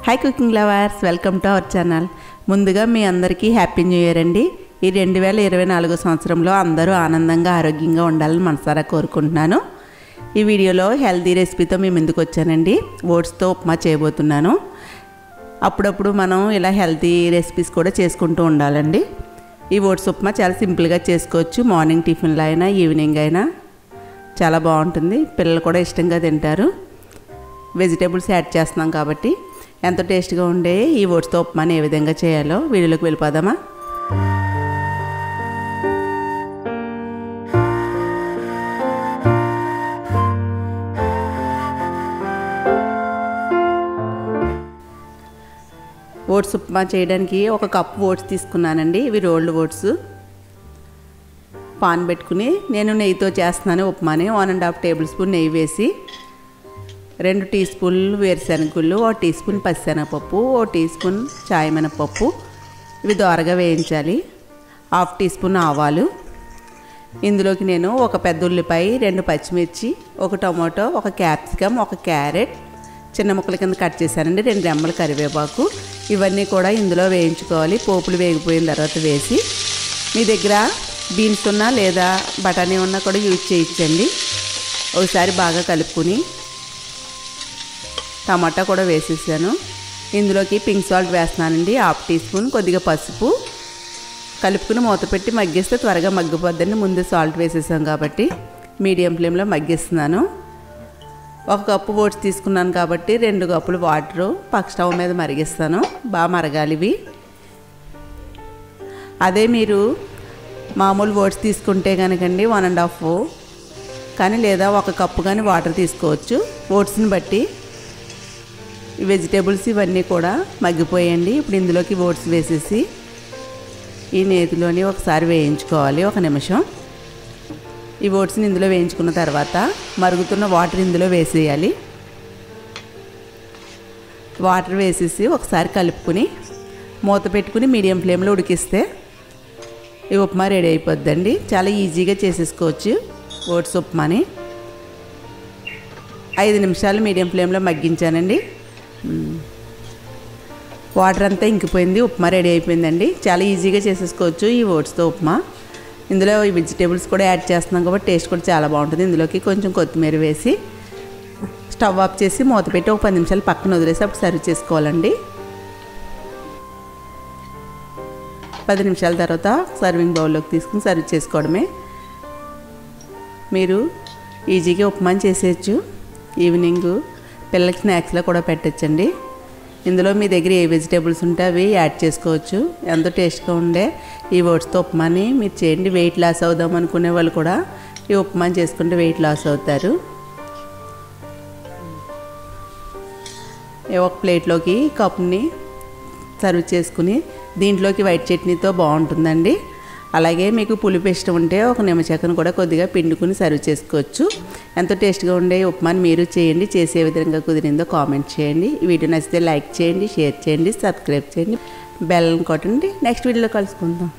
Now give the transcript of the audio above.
Hi cooking lovers, welcome to our channel. ముందుగా మీ అందరికీ happy new year అండి. ఈ 2024 సంవత్సరంలో అందరూ ఆనందంగా ఆరోగ్యంగా ఉండాలని మనసారా కోరుకుంటున్నాను. ఈ వీడియోలో హెల్తీ రెసిపీతో మీ ముందుకు వచ్చానండి. ఓట్స్తో ఉప్మా చేయబోతున్నాను. అప్పుడప్పుడు మనం ఇలా హెల్తీ రెసిపీస్ కూడా చేసుకుంటూ ఉండాలండి. ఈ ఓట్స్ ఉప్మా చాలా సింపుల్గా చేసుకోవచ్చు. మార్నింగ్ టిఫిన్లో అయినా ఈవినింగ్ అయినా చాలా బాగుంటుంది. పిల్లలు కూడా ఇష్టంగా తింటారు. వెజిటేబుల్స్ యాడ్ చేస్తున్నాం కాబట్టి ఎంతో టేస్ట్గా ఉండే ఈ ఓట్స్తో ఉప్మాని ఏ విధంగా చేయాలో వీడియోలోకి వెళ్ళిపోదామా. ఓట్స్ ఉప్మా చేయడానికి ఒక కప్ ఓట్స్ తీసుకున్నానండి. ఇవి రోల్డ్ ఓట్స్. పాన్ పెట్టుకుని నేను నెయ్యితో చేస్తున్నాను ఉప్మాని. 1.5 టేబుల్ స్పూన్ నెయ్యి వేసి 2 టీ స్పూన్లు వేరుశనగుళ్ళు, 1 టీ స్పూన్ పచ్చిశనగపప్పు, 1 టీ స్పూన్ చాయ్ మినపప్పు ఇవి దోరగా వేయించాలి. 1/2 టీ స్పూన్ ఆవాలు. ఇందులోకి నేను ఒక పెద్ద ఉల్లిపాయ, 2 పచ్చిమిర్చి, 1 టమాటో, 1 క్యాప్సికమ్, 1 క్యారెట్ చిన్న ముక్కల కింద కట్ చేశానండి. 2 రెమ్మల కరివేపాకు ఇవన్నీ కూడా ఇందులో వేయించుకోవాలి. పోపులు వేగిపోయిన తర్వాత వేసి, మీ దగ్గర బీన్స్ ఉన్నా లేదా బఠానీ ఉన్నా కూడా యూజ్ చేయించండి. ఒకసారి బాగా కలుపుకుని టమాటా కూడా వేసేసాను. ఇందులోకి పింక్ సాల్ట్ వేస్తున్నానండి. 1/2 టీ స్పూన్, కొద్దిగా పసుపు కలుపుకుని మూత పెట్టి మగ్గిస్తే త్వరగా మగ్గిపోద్దండి. ముందు సాల్ట్ వేసేసాం కాబట్టి మీడియం ఫ్లేమ్లో మగ్గిస్తున్నాను. 1 కప్పు ఓట్స్ తీసుకున్నాను కాబట్టి 2 కప్పులు వాటరు పక్క స్టవ్ మీద మరిగిస్తాను. బాగా మరగాలి ఇవి. అదే మీరు మామూలు ఓట్స్ తీసుకుంటే కనుకండి 1.5 కానీ లేదా 1 కప్పు కానీ వాటర్ తీసుకోవచ్చు. ఓట్స్ని బట్టి వెజిటేబుల్స్ ఇవన్నీ కూడా మగ్గిపోయండి. ఇప్పుడు ఇందులోకి ఓట్స్ వేసేసి ఈ నేతిలోని ఒకసారి వేయించుకోవాలి 1 నిమిషం. ఈ ఓట్స్ని ఇందులో వేయించుకున్న తర్వాత మరుగుతున్న వాటర్ ఇందులో వేసేయాలి. వాటర్ వేసేసి ఒకసారి కలుపుకుని మూత పెట్టుకుని మీడియం ఫ్లేమ్లో ఉడికిస్తే ఈ ఉప్మా రెడీ అయిపోద్దండి. చాలా ఈజీగా చేసేసుకోవచ్చు ఓట్స్ ఉప్మాని. 5 నిమిషాలు మీడియం ఫ్లేమ్లో మగ్గించానండి. వాటర్ అంతా ఇంకిపోయింది. ఉప్మా రెడీ అయిపోయిందండి. చాలా ఈజీగా చేసేసుకోవచ్చు ఈ ఓట్స్తో ఉప్మా. ఇందులో ఈ వెజిటేబుల్స్ కూడా యాడ్ చేస్తున్నాం కాబట్టి టేస్ట్ కూడా చాలా బాగుంటుంది. ఇందులోకి కొంచెం కొత్తిమీర వేసి స్టవ్ ఆఫ్ చేసి మూత పెట్టి 10 నిమిషాలు పక్కన వదిలేసి అప్పుడు సర్వ్ చేసుకోవాలండి. 10 నిమిషాల తర్వాత సర్వింగ్ బౌల్లోకి తీసుకుని సర్వ్ చేసుకోవడమే. మీరు ఈజీగా ఉప్మాని చేసేయచ్చు. ఈవినింగ్ పిల్లలకి స్నాక్స్లో కూడా పెట్టచ్చండి. ఇందులో మీ దగ్గర ఏ వెజిటేబుల్స్ ఉంటే అవి యాడ్ చేసుకోవచ్చు. ఎంతో టేస్ట్గా ఉండే ఈ ఓట్స్తో ఉప్మాని మీరు చేయండి. వెయిట్ లాస్ అవుదాం అనుకునే వాళ్ళు కూడా ఈ ఉప్మాని చేసుకుంటే వెయిట్ లాస్ అవుతారు. ఒక ప్లేట్లోకి కప్ని సర్వ్ చేసుకుని దీంట్లోకి వైట్ చట్నీతో బాగుంటుందండి. అలాగే మీకు పులుపు ఇష్టం ఉంటే 1 నిమ్మచెక్కను కూడా కొద్దిగా పిండుకుని సర్వ్ చేసుకోవచ్చు. ఎంతో టేస్ట్గా ఉండే ఉప్మాని మీరు చేయండి. చేసే విధంగా కుదిరిందో కామెంట్ చేయండి. ఈ వీడియో నచ్చితే లైక్ చేయండి, షేర్ చేయండి, సబ్స్క్రైబ్ చేయండి, బెల్ కొట్టండి. నెక్స్ట్ వీడియోలో కలుసుకుందాం.